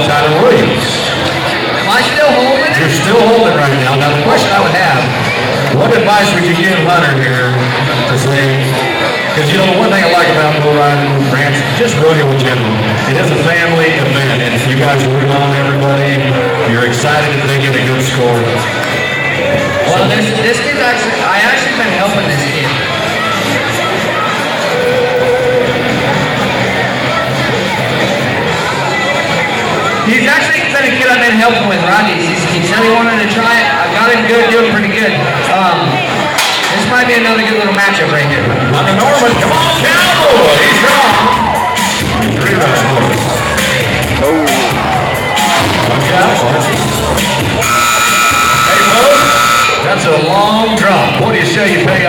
Tyler Williams. Am I still holding? You're still holding right now. Now the question I would have, what advice would you give Hunter here to say, because you know the one thing I like about bull riding with Branch, just rodeo in general, it is a family event, and you guys root on everybody, you're excited that they get a good score. Well, this kid's I actually been helping this kid. He's actually been a kid I've been helping with, Rodney. He said he wanted to try it. I got him good, doing pretty good. This might be another good little matchup right here. Hunter Norman, come on, Cowboy! He's gone. Three runs. Watch out. Hey, folks, that's a long drop. What do you say you pay